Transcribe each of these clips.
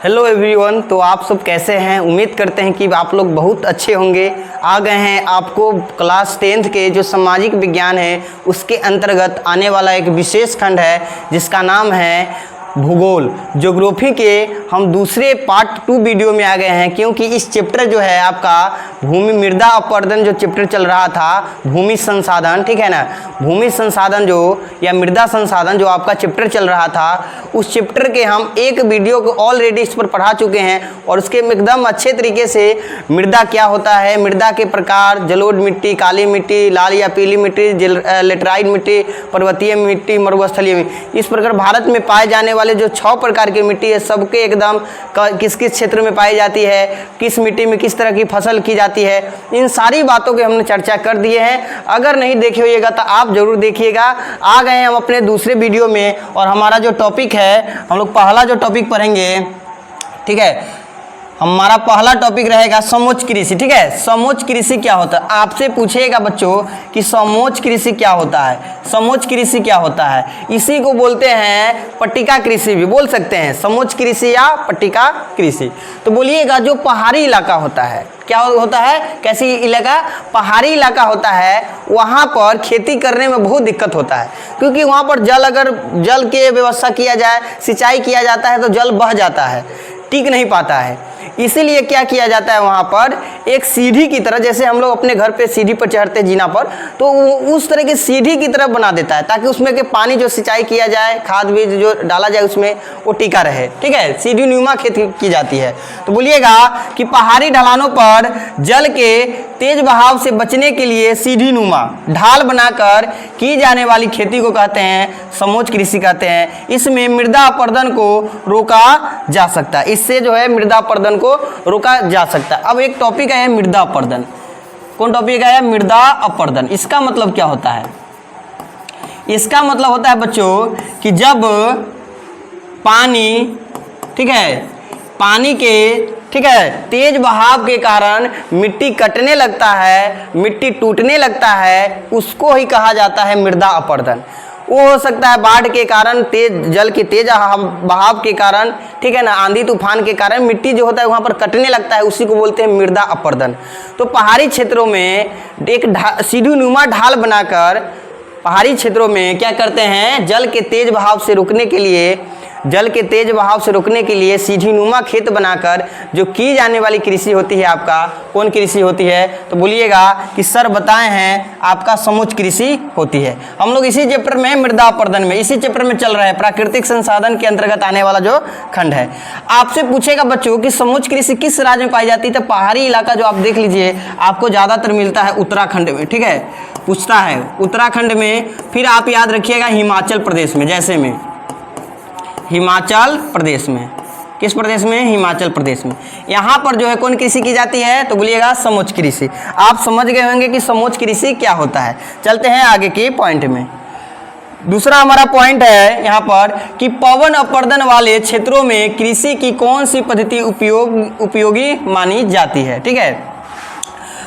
Hello everyone. तो आप सब कैसे हैं? उम्मीद करते हैं कि आप लोग बहुत अच्छे होंगे। आ गए हैं आपको क्लास 10th के जो सामाजिक विज्ञान है उसके अंतर्गत आने वाला एक विशेष खंड है जिसका नाम है भूगोल। ज्योग्राफी के हम दूसरे पार्ट 2 वीडियो में आ गए हैं, क्योंकि इस चैप्टर जो है आपका भूमि मृदा अपरदन जो चैप्टर चल रहा था, भूमि संसाधन, ठीक है ना, भूमि संसाधन जो या मृदा संसाधन जो आपका चैप्टर चल रहा था, उस चैप्टर के हम एक वीडियो को ऑलरेडी इस पर पढ़ा चुके हैं और उसके एकदम अच्छे तरीके से मृदा क्या होता है, मृदा के प्रकार, जलोढ़ मिट्टी, काली मिट्टी, लाल या पीली मिट्टी, लेटराइट मिट्टी, पर्वतीय मिट्टी, मरुस्थलीय मिट्टी, इस प्रकार भारत में पाए जाने वाले जो 6 प्रकार की मिट्टी है सबके एकदम किस किस क्षेत्र में पाई जाती है, किस मिट्टी में किस तरह की फसल की जाती है, इन सारी बातों की हमने चर्चा कर दिए हैं। अगर नहीं देखे होइएगा तो आप जरूर देखिएगा। आ गए हैं हम अपने दूसरे वीडियो में और हमारा जो टॉपिक है, हम लोग पहला जो टॉपिक पढ़ेंगे, ठीक है, हमारा पहला टॉपिक रहेगा समोच्च कृषि। ठीक है, समोच्च कृषि क्या होता है? आपसे पूछेगा बच्चों कि समोच्च कृषि क्या होता है, समोच्च कृषि क्या होता है। इसी को बोलते हैं पट्टिका कृषि भी बोल सकते हैं, समोच्च कृषि या पट्टिका कृषि। तो बोलिएगा जो पहाड़ी इलाका होता है, क्या होता है, कैसी इलाका, पहाड़ी इलाका होता है, वहाँ पर खेती करने में बहुत दिक्कत होता है, क्योंकि वहाँ पर अगर जल के व्यवस्था किया जाए, सिंचाई किया जाता है तो जल बह जाता है, टिक नहीं पाता है। इसीलिए क्या किया जाता है, वहाँ पर एक सीढ़ी की तरह, जैसे हम लोग अपने घर पे सीढ़ी पर चढ़ते जीना पर, तो उस तरह की सीढ़ी की तरह बना देता है ताकि उसमें के पानी जो सिंचाई किया जाए, खाद बीज जो डाला जाए उसमें वो टिका रहे। ठीक है, सीढ़ी नुमा खेती की जाती है। तो बोलिएगा कि पहाड़ी ढलानों पर जल के तेज बहाव से बचने के लिए सीढ़ी नुमा ढाल बनाकर की जाने वाली खेती को कहते हैं समोच्च कृषि कहते हैं। इसमें मृदा अपरदन को रोका जा सकता है, इससे जो है मृदा अपरदन को रोका जा सकता है। अब एक टॉपिक है मृदा अपरदन। कौन टॉपिक है? मृदा अपरदन। इसका मतलब क्या होता है? इसका मतलब होता है बच्चों कि जब पानी, ठीक है, पानी के, ठीक है, तेज बहाव के कारण मिट्टी कटने लगता है, मिट्टी टूटने लगता है, उसको ही कहा जाता है मृदा अपरदन। वो हो सकता है बाढ़ के कारण, तेज जल के तेज बहाव के कारण, ठीक है ना, आंधी तूफान के कारण मिट्टी जो होता है वहाँ पर कटने लगता है, उसी को बोलते हैं मृदा अपरदन। तो पहाड़ी क्षेत्रों में एक सीढ़ी नुमा ढाल बनाकर पहाड़ी क्षेत्रों में क्या करते हैं, जल के तेज बहाव से रोकने के लिए, जल के तेज बहाव से रोकने के लिए सीढ़ी नुमा खेत बनाकर जो की जाने वाली कृषि होती है, आपका कौन कृषि होती है? तो बोलिएगा कि सर बताए हैं आपका समोच्च कृषि होती है। हम लोग इसी चैप्टर में मृदा अपरदन में, इसी चैप्टर में चल रहा है, प्राकृतिक संसाधन के अंतर्गत आने वाला जो खंड है। आपसे पूछेगा बच्चों कि समोच्च कृषि किस राज्य में पाई जाती है? तो पहाड़ी इलाका जो आप देख लीजिए आपको ज़्यादातर मिलता है उत्तराखंड में। ठीक है, पूछता है उत्तराखंड में, फिर आप याद रखिएगा हिमाचल प्रदेश में, जैसे में हिमाचल प्रदेश में, किस प्रदेश में? हिमाचल प्रदेश में। यहाँ पर जो है कौन कृषि की जाती है? तो बोलिएगा समोच्च कृषि। आप समझ गए होंगे कि समोच्च कृषि क्या होता है। चलते हैं आगे के पॉइंट में। दूसरा हमारा पॉइंट है यहाँ पर कि पवन अपरदन वाले क्षेत्रों में कृषि की कौन सी पद्धति उपयोगी मानी जाती है। ठीक है,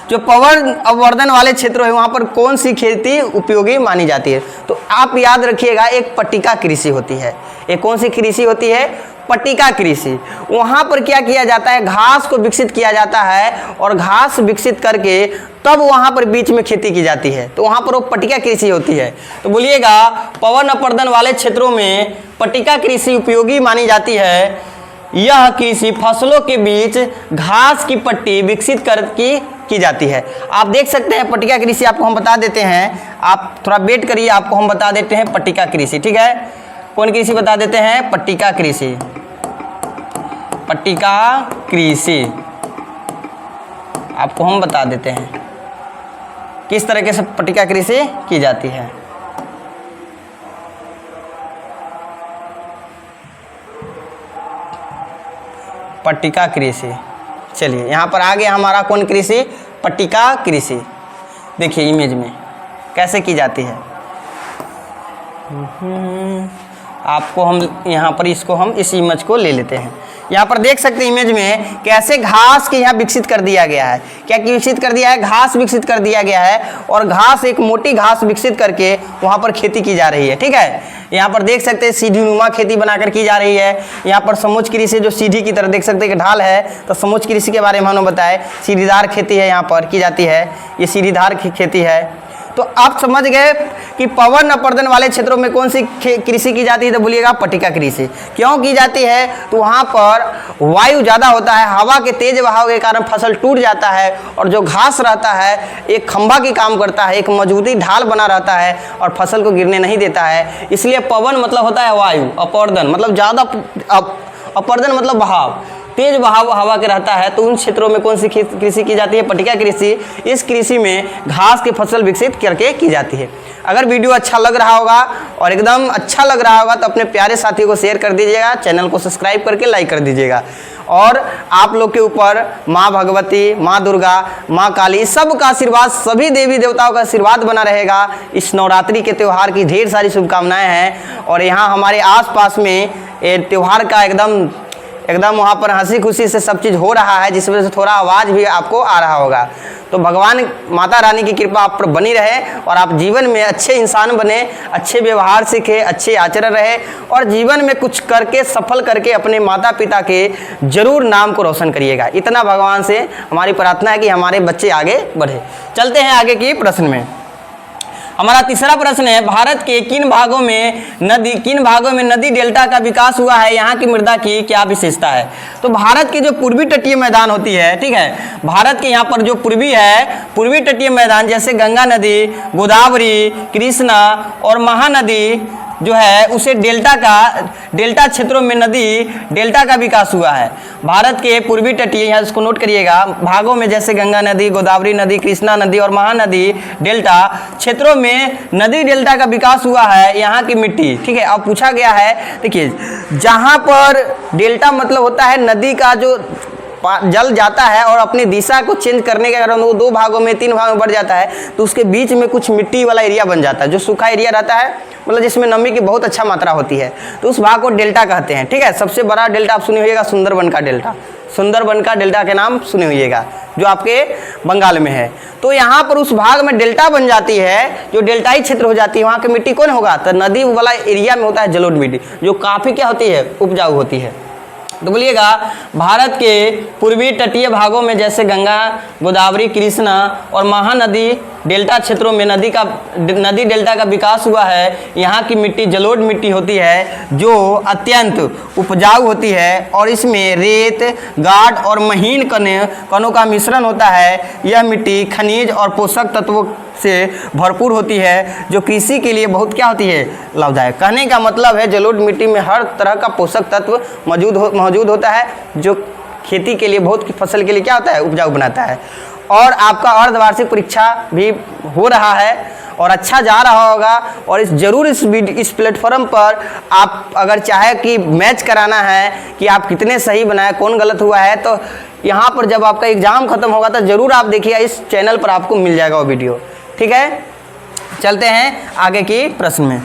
जो पवन अपवर्दन वाले क्षेत्र है वहाँ पर कौन सी खेती उपयोगी मानी जाती है? तो आप याद रखिएगा एक पट्टिका कृषि होती है। एक कौन सी कृषि होती है? पट्टिका कृषि। वहाँ पर क्या किया जाता है, घास को विकसित किया जाता है और घास विकसित करके तब वहाँ पर बीच में खेती की जाती है, तो वहाँ पर वो पट्टिका कृषि होती है। तो बोलिएगा पवन अपरदन वाले क्षेत्रों में पट्टिका कृषि उपयोगी मानी जाती है। यह कृषि फसलों के बीच घास की पट्टी विकसित करके की जाती है। आप देख सकते हैं पट्टिका कृषि, आपको हम बता देते हैं, आप थोड़ा वेट करिए, आपको हम बता देते हैं पट्टिका कृषि। ठीक है, कौन कृषि बता देते हैं? पट्टिका कृषि। पट्टिका कृषि आपको हम बता देते हैं किस तरीके से पट्टिका कृषि की जाती है। पट्टिका कृषि, चलिए यहाँ पर आ गया हमारा कौन कृषि? पट्टिका कृषि। देखिए इमेज में कैसे की जाती है। आपको हम यहाँ पर इसको हम इस इमेज को ले लेते हैं। यहाँ पर देख सकते हैं इमेज में कैसे घास के यहाँ विकसित कर दिया गया है। क्या विकसित कर दिया है? घास विकसित कर दिया गया है और घास, एक मोटी घास विकसित करके वहाँ पर खेती की जा रही है। ठीक है, यहाँ पर देख सकते हैं सीढ़ी नुमा खेती बनाकर की जा रही है। यहाँ पर समोच्च कृषि जो सीढ़ी की तरह देख सकते हैं कि ढाल है, तो समोच्च कृषि के बारे में हमने बताया। सीढ़ीदार खेती है यहाँ पर की जाती है, ये सीढ़ीदार खेती है। तो आप समझ गए कि पवन अपर्दन वाले क्षेत्रों में कौन सी कृषि की जाती है, तो बोलिएगा पट्टिका कृषि। क्यों की जाती है? तो वहाँ पर वायु ज़्यादा होता है, हवा के तेज बहाव के कारण फसल टूट जाता है और जो घास रहता है एक खंभा की काम करता है, एक मजबूती ढाल बना रहता है और फसल को गिरने नहीं देता है। इसलिए पवन मतलब होता है वायु, अपर्दन मतलब ज़्यादा, अपर्दन मतलब बहाव, तेज बहाव हवा के रहता है। तो उन क्षेत्रों में कौन सी कृषि की जाती है? पट्टिका कृषि। इस कृषि में घास की फसल विकसित करके की जाती है। अगर वीडियो अच्छा लग रहा होगा और एकदम अच्छा लग रहा होगा तो अपने प्यारे साथियों को शेयर कर दीजिएगा, चैनल को सब्सक्राइब करके लाइक कर दीजिएगा। और आप लोग के ऊपर माँ भगवती, माँ दुर्गा, माँ काली सबका आशीर्वाद, सभी देवी देवताओं का आशीर्वाद बना रहेगा। इस नवरात्रि के त्यौहार की ढेर सारी शुभकामनाएं हैं। और यहाँ हमारे आसपास में त्यौहार का एकदम वहाँ पर हंसी खुशी से सब चीज़ हो रहा है, जिस वजह से थोड़ा आवाज़ भी आपको आ रहा होगा। तो भगवान माता रानी की कृपा आप पर बनी रहे और आप जीवन में अच्छे इंसान बने, अच्छे व्यवहार सीखे, अच्छे आचरण रहे और जीवन में कुछ करके सफल करके अपने माता पिता के जरूर नाम को रोशन करिएगा। इतना भगवान से हमारी प्रार्थना है कि हमारे बच्चे आगे बढ़े। चलते हैं आगे की प्रश्न में। हमारा तीसरा प्रश्न है, भारत के किन भागों में नदी डेल्टा का विकास हुआ है, यहाँ की मृदा की क्या विशेषता है? तो भारत के जो पूर्वी तटीय मैदान होती है, ठीक है, भारत के यहाँ पर जो पूर्वी तटीय मैदान जैसे गंगा नदी, गोदावरी, कृष्णा और महानदी जो है उसे डेल्टा क्षेत्रों में नदी डेल्टा का विकास हुआ है। भारत के पूर्वी तटीय, यहाँ इसको नोट करिएगा, भागों में जैसे गंगा नदी, गोदावरी नदी, कृष्णा नदी और महानदी डेल्टा क्षेत्रों में नदी डेल्टा का विकास हुआ है। यहाँ की मिट्टी, ठीक है, अब पूछा गया है, देखिए जहाँ पर डेल्टा मतलब होता है नदी का जो जल जाता है और अपनी दिशा को चेंज करने के कारण वो 2 भागों में 3 भागों में बढ़ जाता है, तो उसके बीच में कुछ मिट्टी वाला एरिया बन जाता है, जो सूखा एरिया रहता है, मतलब जिसमें नमी की बहुत अच्छा मात्रा होती है, तो उस भाग को डेल्टा कहते हैं। ठीक है, सबसे बड़ा डेल्टा आप सुने होइएगा सुंदरबन का डेल्टा, सुंदरबन का डेल्टा के नाम सुने होइएगा, जो आपके बंगाल में है। तो यहाँ पर उस भाग में डेल्टा बन जाती है, जो डेल्टाई क्षेत्र हो जाती है, वहाँ की मिट्टी कौन होगा? तो नदी वाला एरिया में होता है जलोढ़ मिट्टी, जो काफ़ी क्या होती है? उपजाऊ होती है। तो बोलिएगा भारत के पूर्वी तटीय भागों में जैसे गंगा, गोदावरी, कृष्णा और महानदी डेल्टा क्षेत्रों में नदी डेल्टा का विकास हुआ है। यहाँ की मिट्टी जलोढ़ मिट्टी होती है, जो अत्यंत उपजाऊ होती है और इसमें रेत, गाढ़ और महीन कणों का मिश्रण होता है। यह मिट्टी खनिज और पोषक तत्वों से भरपूर होती है, जो कृषि के लिए बहुत क्या होती है? लाभदायक। कहने का मतलब है जलोढ़ मिट्टी में हर तरह का पोषक तत्व मौजूद होता है, जो खेती के लिए, बहुत फसल के लिए क्या होता है? उपजाऊ बनाता है। और आपका अर्धवार्षिक परीक्षा भी हो रहा है और अच्छा जा रहा होगा, और इस प्लेटफॉर्म पर आप अगर चाहे कि मैच कराना है कि आप कितने सही बनाए, कौन गलत हुआ है, तो यहाँ पर जब आपका एग्ज़ाम खत्म होगा तो ज़रूर आप देखिएगा, इस चैनल पर आपको मिल जाएगा वो वीडियो। ठीक है, चलते हैं आगे की प्रश्न में।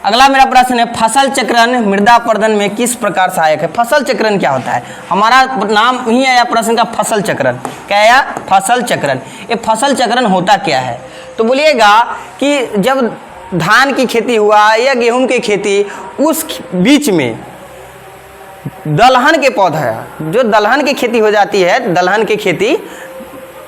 अगला मेरा प्रश्न है, फसल चक्रण मृदा अपर्दन में किस प्रकार सहायक है? फसल चक्रण क्या होता है? हमारा नाम ही आया प्रश्न का, फसल चक्रण। क्या आया? फसल चक्रण। ये फसल चक्रण होता क्या है? तो बोलिएगा कि जब धान की खेती हुआ या गेहूं की खेती, उस बीच में दलहन के पौधा, जो दलहन की खेती हो जाती है, दलहन की खेती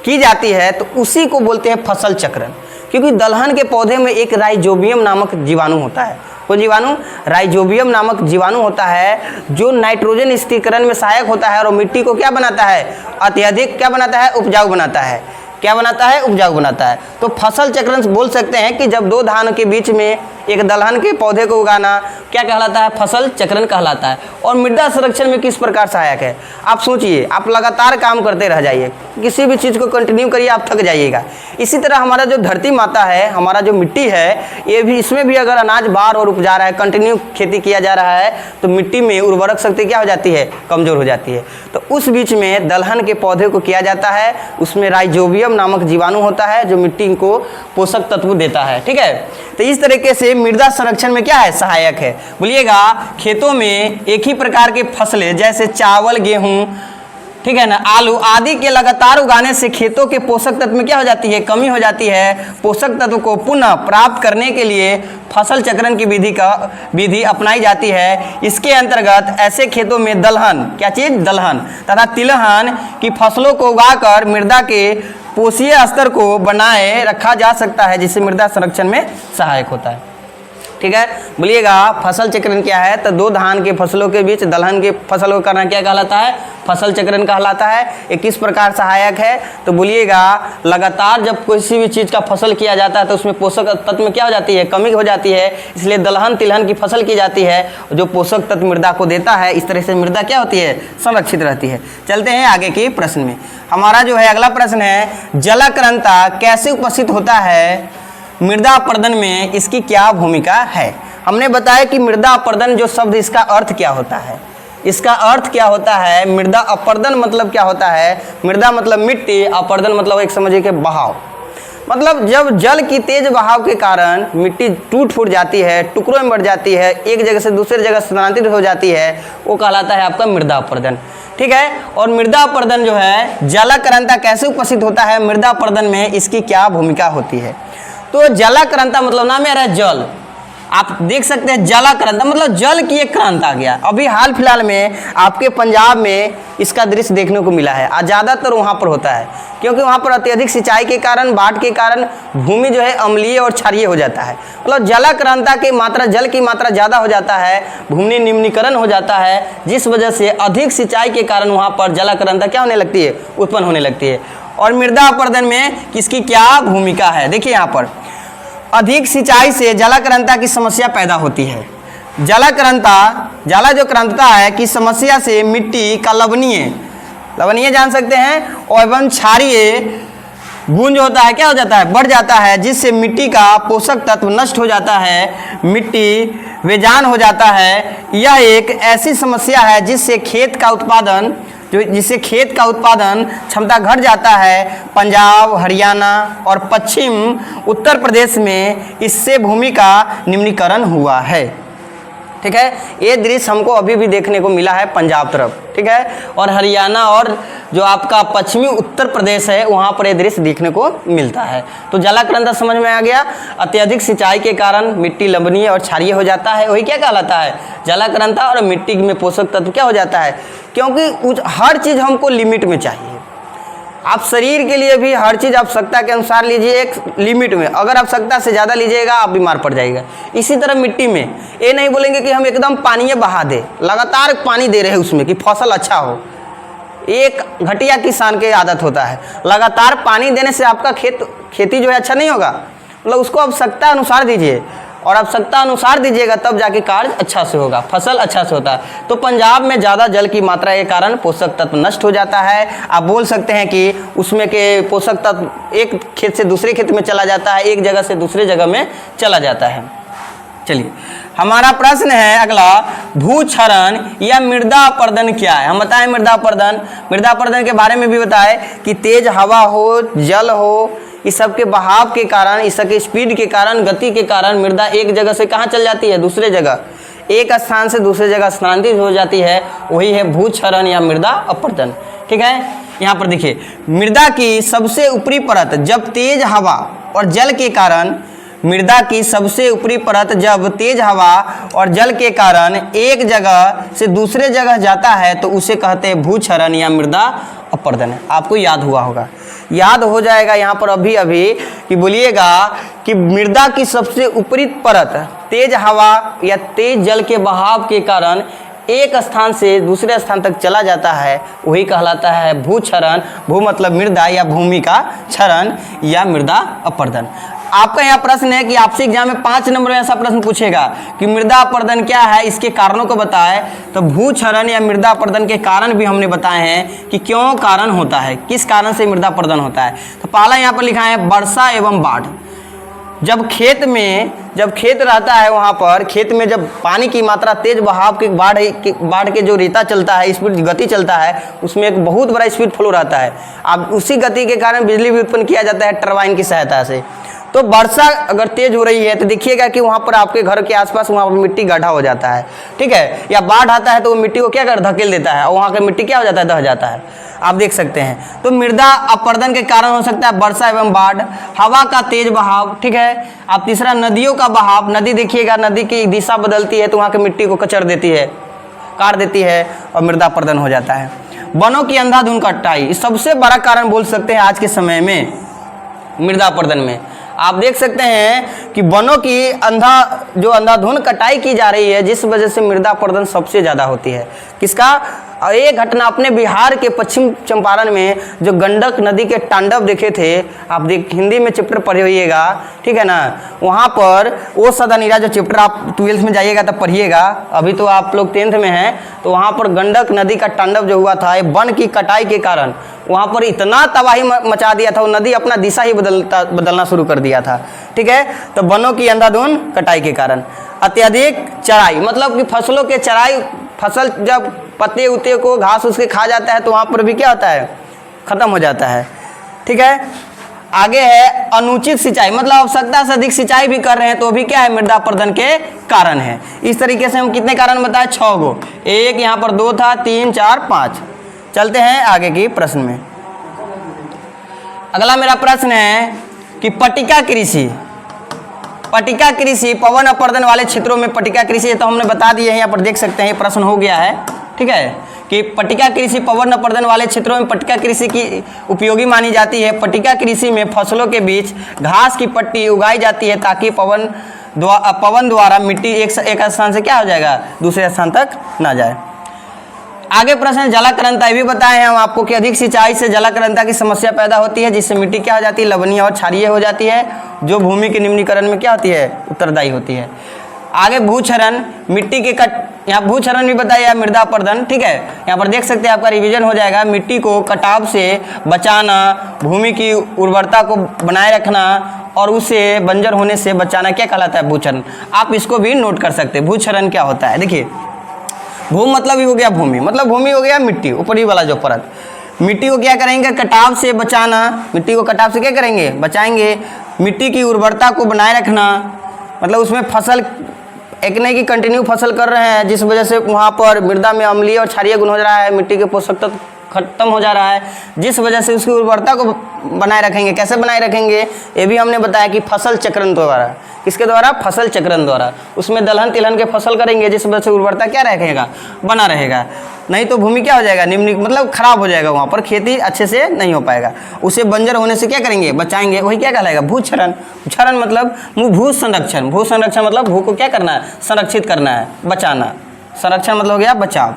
की जाती है, तो उसी को बोलते हैं फसल चक्रण। क्योंकि दलहन के पौधे में एक राइजोबियम नामक जीवाणु होता है। वो जीवाणु राइजोबियम नामक जीवाणु होता है, जो नाइट्रोजन स्थिरीकरण में सहायक होता है और मिट्टी को क्या बनाता है? अत्यधिक क्या बनाता है? उपजाऊ बनाता है। क्या बनाता है? उपजाऊ बनाता है। तो फसल चक्रण बोल सकते हैं कि जब 2 धान के बीच में एक दलहन के पौधे को उगाना क्या कहलाता है? फसल चक्रण कहलाता है। और मृदा संरक्षण में किस प्रकार सहायक है? आप सोचिए, आप लगातार काम करते रह जाइए, किसी भी चीज़ को कंटिन्यू करिए, आप थक जाइएगा। इसी तरह हमारा जो धरती माता है, हमारा जो मिट्टी है, ये भी, इसमें भी अगर अनाज बार और उपजा रहा है, कंटिन्यू खेती किया जा रहा है, तो मिट्टी में उर्वरक शक्ति क्या हो जाती है? कमज़ोर हो जाती है। तो उस बीच में दलहन के पौधे को किया जाता है, उसमें राइजोबियम नामक जीवाणु होता है जो मिट्टी को पोषक तत्व देता है। ठीक है, तो इस तरीके से मृदा संरक्षण में क्या है, सहायक है। बोलिएगा खेतों में एक ही प्रकार के फसलें जैसे चावल, गेहूं, ठीक है ना, आलू आदि के लगातार उगाने से खेतों के पोषक तत्व में क्या हो जाती है, कमी हो जाती है। पोषक तत्व को पुनः प्राप्त करने के लिए फसल चक्रण की विधि अपनाई जाती है। इसके अंतर्गत ऐसे खेतों में दलहन, क्या चीज, दलहन तथा तिलहन की फसलों को उगाकर मृदा के पोषीय स्तर को बनाए रखा जा सकता है, जिससे मृदा संरक्षण में सहायक होता है। ठीक है, बोलिएगा फसल चक्रण क्या है, तो दो धान के फसलों के बीच दलहन के फसल को करना क्या कहलाता है, फसल चक्रण कहलाता है। ये किस प्रकार सहायक है, तो बोलिएगा लगातार जब किसी भी चीज़ का फसल किया जाता है तो उसमें पोषक तत्व में क्या हो जाती है, कमी हो जाती है, इसलिए दलहन तिलहन की फसल की जाती है जो पोषक तत्व मृदा को देता है। इस तरह से मृदा क्या होती है, संरक्षित रहती है। चलते हैं आगे के प्रश्न में। हमारा जो है अगला प्रश्न है, जलाक्रांता कैसे उपस्थित होता है मृदा अपर्दन में, इसकी क्या भूमिका है। हमने बताया कि मृदा अपर्दन जो शब्द, इसका अर्थ क्या होता है, इसका अर्थ क्या होता है, मृदा अपर्दन मतलब क्या होता है, मृदा मतलब मिट्टी, अपर्दन मतलब एक समझिए कि बहाव, मतलब जब जल की तेज बहाव के कारण मिट्टी टूट फूट जाती है, टुकड़ों में बढ़ जाती है, एक जगह से दूसरी जगह स्थानांतरित हो जाती है, वो कहलाता है आपका मृदा अपर्दन। ठीक है, और मृदा अपर्दन जो है, जलाक्रांता कैसे उपस्थित होता है मृदा अपर्दन में, इसकी क्या भूमिका होती है। तो जलाक्रांता मतलब नाम आ रहा है जल, आप देख सकते हैं जलाक्रांता मतलब जल की एक क्रांत आ गया। अभी हाल फिलहाल में आपके पंजाब में इसका दृश्य देखने को मिला है, और ज़्यादातर वहाँ पर होता है क्योंकि वहाँ पर अत्यधिक सिंचाई के कारण, बाढ़ के कारण भूमि जो है अम्लीय और क्षारीय हो जाता है। मतलब जलाक्रांता की मात्रा, जल की मात्रा ज़्यादा हो जाता है, भूमि निम्नीकरण हो जाता है, जिस वजह से अधिक सिंचाई के कारण वहाँ पर जलाक्रांता क्या होने लगती है, उत्पन्न होने लगती है। और मृदा अपर्दन में किसकी क्या भूमिका है, देखिए यहाँ पर अधिक सिंचाई से जलाक्रांता की समस्या पैदा होती है। जला जो क्रांतता है की समस्या से मिट्टी का लवणीय जान सकते हैं, और एवं क्षारीय गुण जो होता है क्या हो जाता है, बढ़ जाता है, जिससे मिट्टी का पोषक तत्व नष्ट हो जाता है, मिट्टी बेजान हो जाता है। यह एक ऐसी समस्या है जिससे खेत का उत्पादन क्षमता घट जाता है। पंजाब, हरियाणा और पश्चिम उत्तर प्रदेश में इससे भूमि का निम्नीकरण हुआ है। ठीक है, ये दृश्य हमको अभी भी देखने को मिला है पंजाब तरफ। ठीक है, और हरियाणा और जो आपका पश्चिमी उत्तर प्रदेश है वहाँ पर ये दृश्य देखने को मिलता है। तो जलाक्रांता समझ में आ गया, अत्यधिक सिंचाई के कारण मिट्टी लवणीय और क्षारीय हो जाता है, वही क्या कहलाता है, जलाक्रांता। और मिट्टी में पोषक तत्व क्या हो जाता है, क्योंकि हर चीज़ हमको लिमिट में चाहिए। आप शरीर के लिए भी हर चीज़ आवश्यकता के अनुसार लीजिए, एक लिमिट में। अगर आवश्यकता से ज़्यादा लीजिएगा आप बीमार पड़ जाएगा। इसी तरह मिट्टी में ये नहीं बोलेंगे कि हम एकदम पानी बहा दे, लगातार पानी दे रहे हैं उसमें कि फसल अच्छा हो। एक घटिया किसान की आदत होता है, लगातार पानी देने से आपका खेती जो है अच्छा नहीं होगा। मतलब उसको आवश्यकता अनुसार दीजिए, और आवश्यकता अनुसार दीजिएगा तब जाके कार्य अच्छा से होगा, फसल अच्छा से होता है। तो पंजाब में ज़्यादा जल की मात्रा के कारण पोषक तत्व नष्ट हो जाता है। आप बोल सकते हैं कि उसमें के पोषक तत्व एक खेत से दूसरे खेत में चला जाता है, एक जगह से दूसरे जगह में चला जाता है। चलिए हमारा प्रश्न है अगला, भूक्षरण या मृदा अपर्दन क्या है। हम बताएं मृदा अपर्दन के बारे में भी बताएं कि तेज हवा हो, जल हो, इस सब के बहाव के कारण, इस सब के स्पीड के कारण, गति के कारण मृदा एक जगह से कहाँ चल जाती है, दूसरे जगह, एक स्थान से दूसरे जगह स्थानांतरित हो जाती है, वही है भूक्षरण या मृदा अपर्दन। ठीक है, यहाँ पर देखिए मृदा की सबसे ऊपरी परत जब तेज हवा और जल के कारण, मृदा की सबसे ऊपरी परत जब तेज हवा और जल के कारण एक जगह से दूसरे जगह जाता है तो उसे कहते हैं भूक्षरण या मृदा अपर्दन। आपको याद हुआ होगा, याद हो जाएगा यहाँ पर अभी कि बोलिएगा कि मृदा की सबसे ऊपरी परत तेज हवा या तेज जल के बहाव के कारण एक स्थान से दूसरे स्थान तक चला जाता है, वही कहलाता है भूक्षरण। भू मतलब मृदा या भूमि का, क्षरण या मृदा अपर्दन। आपका यहाँ प्रश्न है कि आपसे एग्जाम में 5 नंबर में ऐसा प्रश्न पूछेगा कि मृदा अपर्दन क्या है, इसके कारणों को बताएं। तो भूक्षरण या मृदा अपर्दन के कारण भी हमने बताए हैं कि क्यों कारण होता है, किस कारण से मृदा अपर्दन होता है। तो पहला यहाँ पर लिखा है वर्षा एवं बाढ़। जब खेत रहता है वहाँ पर खेत में जब पानी की मात्रा तेज बहाव की बाढ़ के जो रेता चलता है, स्पीड गति चलता है, उसमें एक बहुत बड़ा स्पीड फ्लो रहता है। अब उसी गति के कारण बिजली भी उत्पन्न किया जाता है टरबाइन की सहायता से। तो वर्षा अगर तेज हो रही है तो देखिएगा कि वहाँ पर आपके घर के आसपास वहाँ पर मिट्टी गड्ढा हो जाता है, ठीक है, या बाढ़ आता है तो वो मिट्टी को क्या कर धकेल देता है और वहाँ की मिट्टी क्या हो जाता है, दह जाता है। आप देख सकते हैं। तो मृदा अपरदन के कारण हो सकता है वर्षा एवं बाढ़, हवा का तेज बहाव, ठीक है। अब तीसरा नदियों का बहाव, नदी देखिएगा नदी की दिशा बदलती है तो वहाँ की मिट्टी को कचर देती है, काट देती है और मृदा अपरदन हो जाता है। वनों की अंधाधुंध कटाई सबसे बड़ा कारण बोल सकते हैं आज के समय में मृदा अपरदन में। आप देख सकते हैं कि वनों की अंधाधुंध कटाई की जा रही है, जिस वजह से मृदा अपरदन सबसे ज़्यादा होती है। किसका? एक घटना अपने बिहार के पश्चिम चंपारण में जो गंडक नदी के तांडव देखे थे, आप हिंदी में चैप्टर पढ़े होइएगा, ठीक है ना। वहाँ पर वो सदा नीरा जो चैप्टर आप 12th में जाइएगा तब पढ़िएगा, अभी तो आप लोग 10th में हैं। तो वहाँ पर गंडक नदी का तांडव जो हुआ था वन की कटाई के कारण, वहाँ पर इतना तबाही मचा दिया था, वो नदी अपना दिशा ही बदलना शुरू कर दिया था, ठीक है। तो वनों की अंधाधुंध कटाई के कारण। अत्यधिक चराई, मतलब कि फसलों के चराई, फसल जब पत्ते उते को घास उसके खा जाता है तो वहाँ पर भी क्या होता है, खत्म हो जाता है, ठीक है। आगे है अनुचित सिंचाई, मतलब आवश्यकता से अधिक सिंचाई भी कर रहे हैं तो भी क्या है, मृदा अपरदन के कारण है। इस तरीके से हम कितने कारण बताए, 6 गो, एक यहाँ पर 2 था, 3 4 5। चलते हैं आगे की प्रश्न में। अगला मेरा प्रश्न है कि पट्टिका कृषि पवन अपरदन वाले क्षेत्रों में पट्टिका कृषि, तो हमने बता दिए हैं, यहाँ पर देख सकते हैं ये प्रश्न हो गया है, ठीक है, कि पट्टिका कृषि पवन अपरदन वाले क्षेत्रों में पट्टिका कृषि की उपयोगी मानी जाती है। पट्टिका कृषि में फसलों के बीच घास की पट्टी उगाई जाती है ताकि पवन द्वारा मिट्टी एक स्थान से क्या हो जाएगा, दूसरे स्थान तक ना जाए। आगे प्रश्न जलाक्रांता, ये भी बताए हैं हम आपको कि अधिक सिंचाई से जलाक्रांता की समस्या पैदा होती है, जिससे मिट्टी क्या हो जाती है, लवणीय और क्षारीय हो जाती है, जो भूमि के निम्नीकरण में क्या होती है, उत्तरदायी होती है। आगे भूक्षरण, मिट्टी के यहाँ भूक्षरण भी बताया, मृदा अपरदन, ठीक है। यहाँ पर देख सकते हैं आपका रिवीजन हो जाएगा। मिट्टी को कटाव से बचाना, भूमि की उर्वरता को बनाए रखना और उसे बंजर होने से बचाना क्या कहलाता है, भूक्षरण। आप इसको भी नोट कर सकते हैं, भूक्षरण क्या होता है। देखिए भूमि मतलब ही हो गया भूमि, मतलब भूमि हो गया मिट्टी, ऊपरी वाला जो परत। मिट्टी को क्या करेंगे, कटाव से बचाना, मिट्टी को कटाव से क्या करेंगे, बचाएंगे। मिट्टी की उर्वरता को बनाए रखना, मतलब उसमें फसल एक नहीं कि कंटिन्यू फसल कर रहे हैं, जिस वजह से वहाँ पर मृदा में अम्लीय और क्षारीय गुण हो रहा है, मिट्टी के पोषक तत्व खत्म हो जा रहा है, जिस वजह से उसकी उर्वरता को बनाए रखेंगे। कैसे बनाए रखेंगे, ये भी हमने बताया कि फसल चक्रण द्वारा। किसके द्वारा, फसल चक्रण द्वारा। उसमें दलहन तिलहन के फसल करेंगे, जिस वजह से उर्वरता क्या रहेगा, बना रहेगा। नहीं तो भूमि क्या हो जाएगा, निम्न मतलब खराब हो जाएगा, वहाँ पर खेती अच्छे से नहीं हो पाएगा। उसे बंजर होने से क्या करेंगे, बचाएंगे, वही क्या कहलाएगा, भूक्षरण। क्षरण मतलब भू संरक्षण, भू संरक्षण मतलब भू को क्या करना है, संरक्षित करना है, बचाना। संरक्षण मतलब हो गया बचाव,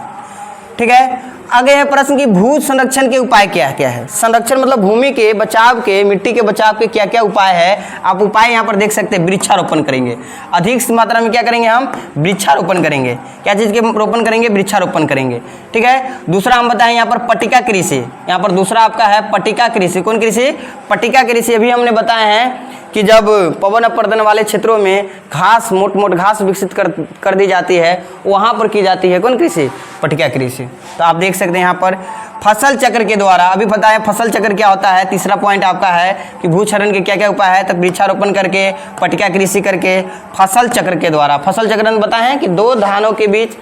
ठीक है। आगे है प्रश्न कि भू संरक्षण के उपाय क्या क्या है। संरक्षण मतलब भूमि के बचाव के, मिट्टी के बचाव के क्या क्या उपाय है। आप उपाय यहाँ पर देख सकते हैं, वृक्षारोपण करेंगे, अधिक मात्रा में क्या करेंगे, हम वृक्षारोपण करेंगे। क्या चीज़ के रोपण करेंगे, वृक्षारोपण करेंगे, ठीक है। दूसरा हम बताएं यहाँ पर पट्टिका कृषि, यहाँ पर दूसरा आपका है पट्टिका कृषि। कौन कृषि, पट्टिका कृषि। अभी हमने बताए हैं कि जब पवन अपरदन वाले क्षेत्रों में घास मोट घास विकसित कर दी जाती है, वहाँ पर की जाती है कौन कृषि, पट्टिका कृषि। तो आप देख सकते हैं यहाँ पर फसल चक्र के द्वारा, अभी पता है फसल चक्र क्या होता है। तीसरा पॉइंट आपका है कि भूक्षरण के क्या क्या उपाय है, तो वृक्षारोपण करके, पट्टिका कृषि करके, फसल चक्र के द्वारा। फसल चक्र में बताए हैं कि 2 धानों के बीच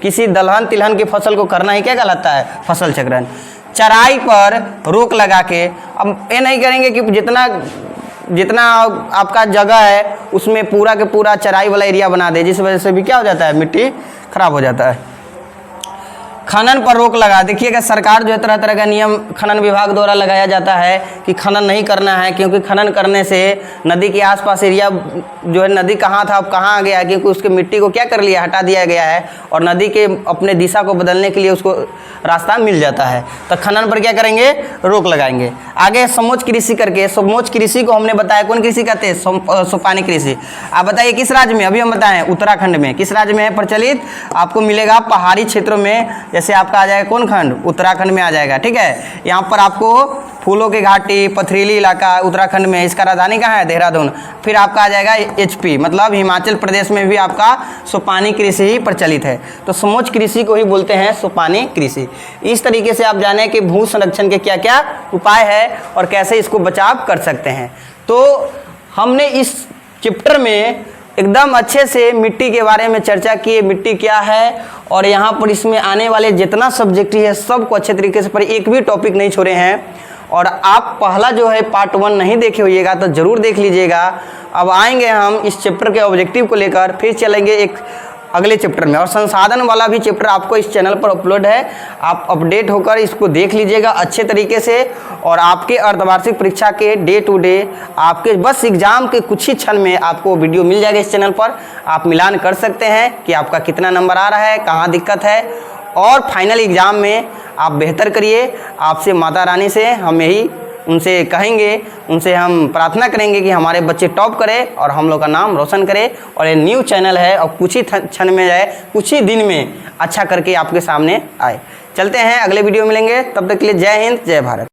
किसी दलहन तिलहन की फसल को करना ही क्या कहलाता है, फसल चक्रण। चराई पर रोक लगा के, अब ये नहीं करेंगे कि जितना आपका जगह है उसमें पूरा के पूरा चराई वाला एरिया बना दे, जिस वजह से भी क्या हो जाता है, मिट्टी खराब हो जाता है। खनन पर रोक लगा, देखिएगा सरकार जो है तरह तरह का नियम खनन विभाग द्वारा लगाया जाता है कि खनन नहीं करना है, क्योंकि खनन करने से नदी के आसपास एरिया जो है, नदी कहाँ था अब कहाँ आ गया है, क्योंकि उसके मिट्टी को क्या कर लिया, हटा दिया गया है, और नदी के अपने दिशा को बदलने के लिए उसको रास्ता मिल जाता है। तो खनन पर क्या करेंगे, रोक लगाएंगे। आगे समोच्च कृषि करके, समोच्च कृषि को हमने बताया कौन कृषि कहते हैं, सोपानी कृषि। आप बताइए किस राज्य में, अभी हम बताएं उत्तराखंड में। किस राज्य में है प्रचलित, आपको मिलेगा पहाड़ी क्षेत्रों में, जैसे आपका आ जाएगा कौन खंड, उत्तराखंड में आ जाएगा, ठीक है। यहाँ पर आपको फूलों की घाटी, पथरीली इलाका उत्तराखंड में, इसका राजधानी कहाँ है? देहरादून। फिर आपका आ जाएगा HP, मतलब हिमाचल प्रदेश में भी आपका सोपानी कृषि ही प्रचलित है। तो समोच्च कृषि को ही बोलते हैं सोपानी कृषि। इस तरीके से आप जानें कि भू संरक्षण के क्या क्या उपाय है और कैसे इसको बचाव कर सकते हैं। तो हमने इस चैप्टर में एकदम अच्छे से मिट्टी के बारे में चर्चा की है, मिट्टी क्या है, और यहाँ पर इसमें आने वाले जितना सब्जेक्ट है सबको अच्छे तरीके से, पर एक भी टॉपिक नहीं छोड़े हैं। और आप पहला जो है पार्ट 1 नहीं देखे होइएगा तो ज़रूर देख लीजिएगा। अब आएंगे हम इस चैप्टर के ऑब्जेक्टिव को लेकर, फिर चलेंगे एक अगले चैप्टर में। और संसाधन वाला भी चैप्टर आपको इस चैनल पर अपलोड है, आप अपडेट होकर इसको देख लीजिएगा अच्छे तरीके से। और आपके अर्धवार्षिक परीक्षा के डे टू डे, आपके बस एग्जाम के कुछ ही क्षण में आपको वीडियो मिल जाएगा इस चैनल पर। आप मिलान कर सकते हैं कि आपका कितना नंबर आ रहा है, कहाँ दिक्कत है, और फाइनल एग्ज़ाम में आप बेहतर करिए। आपसे माता रानी से हम यही उनसे कहेंगे, उनसे हम प्रार्थना करेंगे कि हमारे बच्चे टॉप करें और हम लोग का नाम रोशन करें। और ये न्यू चैनल है और कुछ ही क्षण में जाए, कुछ ही दिन में अच्छा करके आपके सामने आए। चलते हैं, अगले वीडियो मिलेंगे, तब तक के लिए जय हिंद, जय भारत।